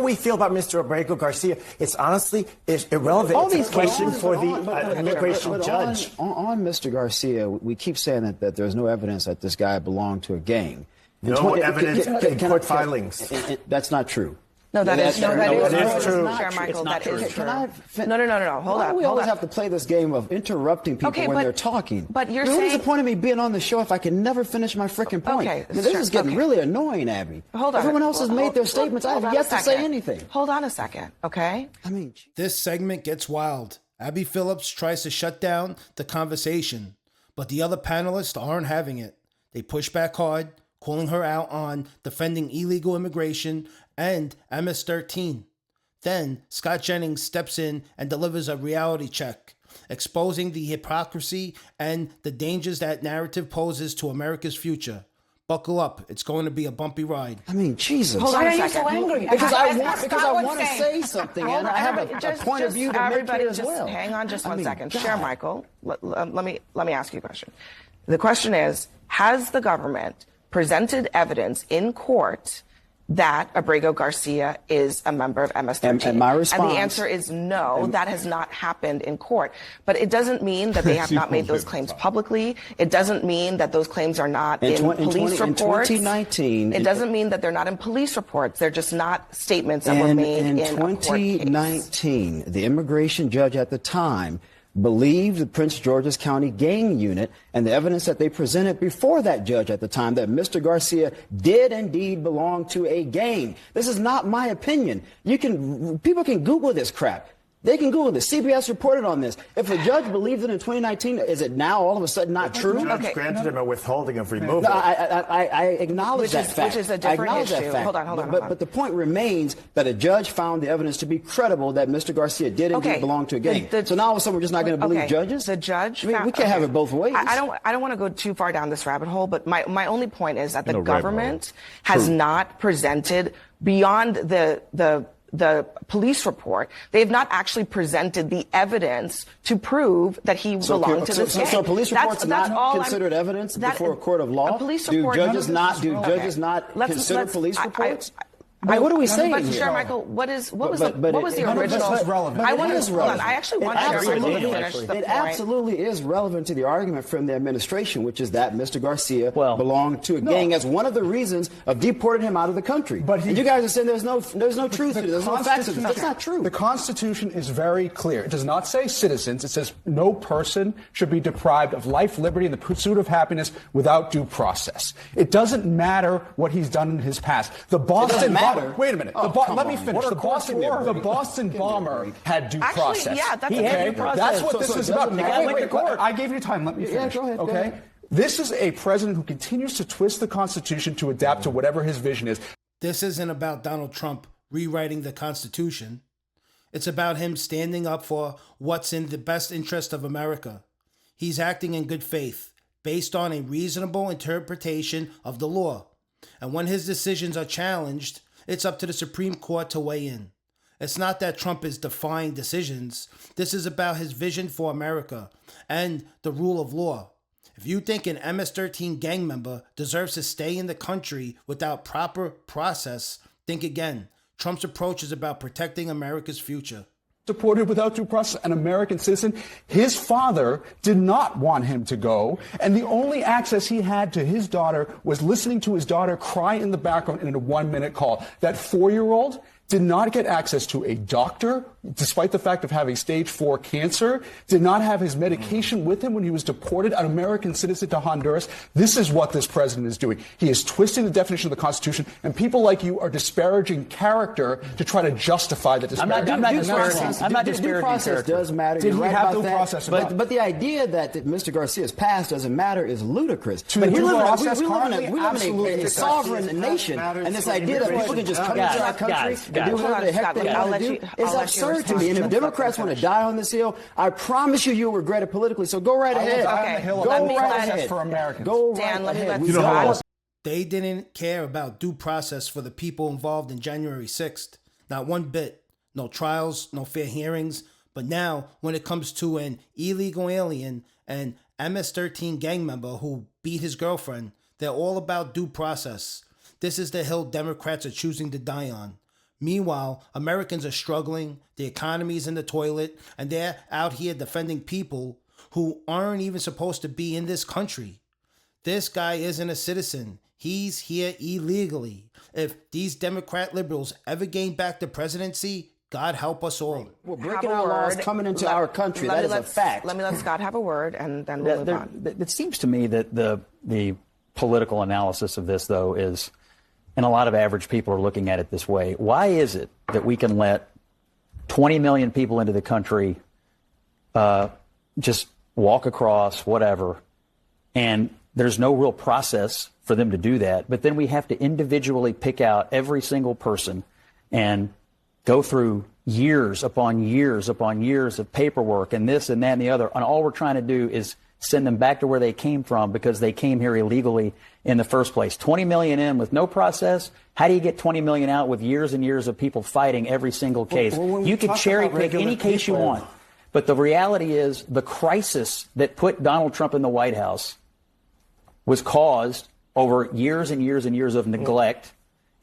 we feel about Mr. Abrego Garcia, it's honestly irrelevant. All it's these a question cases, for the immigration judge. On Mr. Garcia, we keep saying that there's no evidence that this guy belonged to a gang. No evidence in court filings. That's not true. No, that is true. That is true. Chair Michael, that is true. No. Hold on. We always have to play this game of interrupting people when they're talking. But you're saying... saying... What is the point of me being on the show if I can never finish my frickin' point? Okay. This is getting really annoying, Abby. Hold on. Everyone else has made their statements. I have yet to say anything. Hold on a second, okay? This segment gets wild. Abby Phillips tries to shut down the conversation, but the other panelists aren't having it. They push back hard, calling her out on defending illegal immigration and MS-13. Then Scott Jennings steps in and delivers a reality check, exposing the hypocrisy and the dangers that narrative poses to America's future. Buckle up. It's going to be a bumpy ride. Jesus. Hold on Why a are you second. so angry? Because I want to say something, and I have a point of view to make here as well. Hang on just one second. Chair Michael, let me ask you a question. The question is, has the government presented evidence in court that Abrego Garcia is a member of MS-13? And my response... And the answer is no, that has not happened in court. But it doesn't mean that they have not made those claims publicly. It doesn't mean that those claims are not in police reports. In 2019... It doesn't mean that they're not in police reports. They're just not statements that were made in a court case. In 2019, the immigration judge at the time believed the Prince George's County gang unit and the evidence that they presented before that judge at the time that Mr. Garcia did indeed belong to a gang. This is not my opinion. People can Google this crap. They can Google this. CBS reported on this. If a judge believed it in 2019, is it now all of a sudden not true? The judge granted him a withholding of removal. No, I acknowledge that fact. Which is a different issue. Hold on. But the point remains that a judge found the evidence to be credible that Mr. Garcia did indeed belong to a gang. So now all of a sudden we're just not going to believe judges? The judge we can't have it both ways. I don't want to go too far down this rabbit hole, but my only point is that the government has not presented beyond the police report. They have not actually presented the evidence to prove that he belonged to this gang. So police reports are not considered evidence before a court of law? Do judges not consider police reports? What are we saying here? Chair Michael, what was the original? I actually want Chair Michael to finish the point. It absolutely is relevant to the argument from the administration, which is that Mr. Garcia belonged to a gang as one of the reasons of deporting him out of the country. And you guys are saying there's no truth to it. There's no facts to it. That's not true. The Constitution is very clear. It does not say citizens. It says no person should be deprived of life, liberty, and the pursuit of happiness without due process. It doesn't matter what he's done in his past. The Boston Wait a minute. Let me finish. The Boston bomber had due process. Yeah, that's due process. That's what this is about. I gave you time. Let me finish. Go ahead. Okay? This is a president who continues to twist the Constitution to adapt to whatever his vision is. This isn't about Donald Trump rewriting the Constitution. It's about him standing up for what's in the best interest of America. He's acting in good faith, based on a reasonable interpretation of the law. And when his decisions are challenged, it's up to the Supreme Court to weigh in. It's not that Trump is defying decisions. This is about his vision for America and the rule of law. If you think an MS-13 gang member deserves to stay in the country without proper process, think again. Trump's approach is about protecting America's future. Deported without due process, an American citizen. His father did not want him to go, and the only access he had to his daughter was listening to his daughter cry in the background in a 1-minute call. That 4-year-old did not get access to a doctor, despite the fact of having stage 4 cancer, did not have his medication with him when he was deported, an American citizen, to Honduras. This is what this president is doing. He is twisting the definition of the Constitution, and people like you are disparaging character to try to justify the disparity. I'm not disparaging. Due process does matter. Did he have due process? But the idea that Mr. Garcia's past doesn't matter is ludicrous. We live in a sovereign nation, and this idea that people can just come into our country and do whatever the heck they want to do is absurd to me. And if Democrats want to die on this hill, I promise you'll regret it politically. So go right ahead. Go right ahead. For Americans. Go right ahead. They didn't care about due process for the people involved in January 6th. Not one bit. No trials, no fair hearings. But now, when it comes to an illegal alien and MS-13 gang member who beat his girlfriend, they're all about due process. This is the hill Democrats are choosing to die on. Meanwhile, Americans are struggling, the economy's in the toilet, and they're out here defending people who aren't even supposed to be in this country. This guy isn't a citizen. He's here illegally. If these Democrat liberals ever gain back the presidency, God help us all. Well, breaking our laws coming into our country, that is a fact. Let Scott have a word, and then we'll move on. It seems to me that the political analysis of this, though, is, and a lot of average people are looking at it this way. Why is it that we can let 20 million people into the country just walk across, whatever, and there's no real process for them to do that, but then we have to individually pick out every single person and go through years upon years upon years of paperwork and this and that and the other, and all we're trying to do is send them back to where they came from because they came here illegally in the first place. 20 million in with no process. How do you get 20 million out with years and years of people fighting every single case? You could cherry pick any case you want. But the reality is the crisis that put Donald Trump in the White House was caused over years and years and years of neglect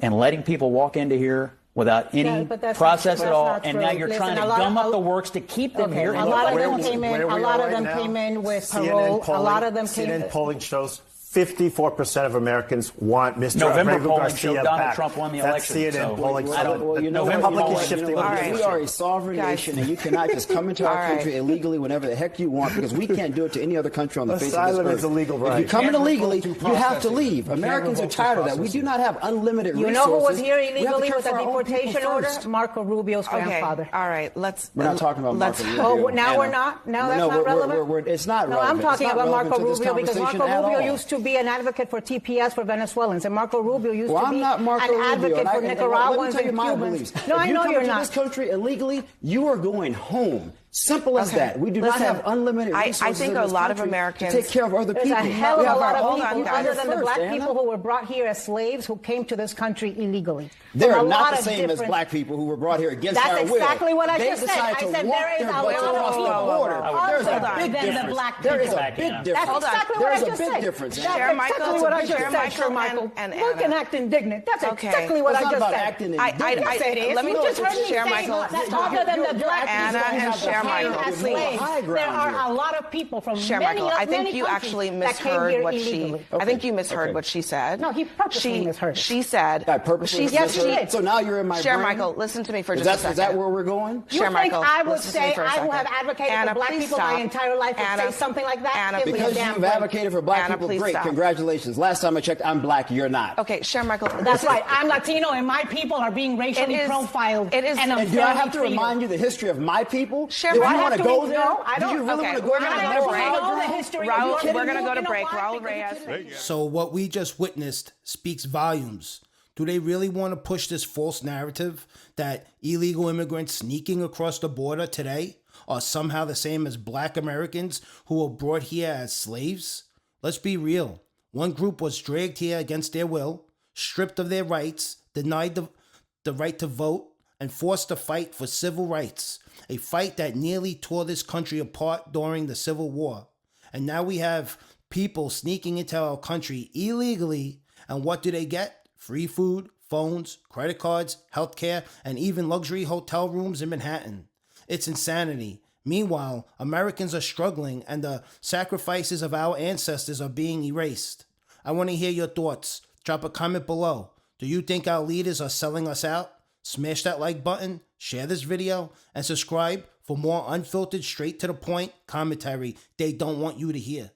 and letting people walk into here without any process at all, and now you're trying to gum up the works to keep them here. A lot of them came in. A lot of them came in with parole. A lot of them came in. CNN polling shows 54% of Americans want Mr. November Rodrigo polling Garcia showed Donald back. Trump won the That's election. CNN polling. The public is shifting. We are a sovereign nation, and you cannot just come into our country illegally whenever the heck you want, because we can't do it to any other country on the face of this Asylum earth. is a legal right. If you come in illegally, you have to leave. Americans are tired of that. We do not have unlimited resources. You know who was here illegally with a deportation order? Marco Rubio's grandfather. All right, We're not talking about Marco Rubio. Oh, now we're not? Now that's not relevant? It's not relevant. No, I'm talking about Marco Rubio because Marco Marco Rubio used to be an advocate for TPS for Venezuelans, and Marco Rubio used to be an advocate for Nicaraguans and Cubans. No, I know you're not. If you come into this country illegally, you are going home. Simple as that. We do not have unlimited resources. I think in a this lot of country Americans to take care of other people. There's a hell of a lot of people, other than the black people who were brought here as slaves who came to this country illegally. They're not the same as black people who were brought here against our will. That's exactly what I just said. I said there is a lot of people there's a big difference. There is a big difference. That's exactly what I just said. Difference. That's exactly what I just said, Sir Michael. Look and act indignant. That's exactly what I just said. Yes, it is. Let me just share Michael. Other than the black Anna and share Michael. There are a lot of people from Share many, Michael, I think many you actually countries misheard what illegally. I think you misheard what she said. No, he purposely misheard it. She said. I purposely Yes, she did. So now you're in my Share brain? Michael, listen to me for just a second. Is that where we're going? You Share think Michael, I would listen to me say for a I second. will have advocated Anna, for black please people stop. my entire life and Anna, say something like that? Anna, Give me a Because damn you've break. advocated for black people, please great. stop. Congratulations. Last time I checked, I'm black. You're not. Okay, Share Michael. That's right. I'm Latino, and my people are being racially profiled. It is. And do I have to remind you the history of my people? Share Do you Michael. want to go there? No, I don't. Do you really want to go we're there? gonna and go never break. know the history. Raul, we're going to go to break. Raul Reyes. So what we just witnessed speaks volumes. Do they really want to push this false narrative that illegal immigrants sneaking across the border today are somehow the same as black Americans who were brought here as slaves? Let's be real. One group was dragged here against their will, stripped of their rights, denied the right to vote, and forced to fight for civil rights, a fight that nearly tore this country apart during the Civil War. And now we have people sneaking into our country illegally, and what do they get? Free food, phones, credit cards, healthcare, and even luxury hotel rooms in Manhattan. It's insanity. Meanwhile, Americans are struggling and the sacrifices of our ancestors are being erased. I want to hear your thoughts. Drop a comment below. Do you think our leaders are selling us out? Smash that like button, share this video, and subscribe for more unfiltered, straight to the point commentary they don't want you to hear.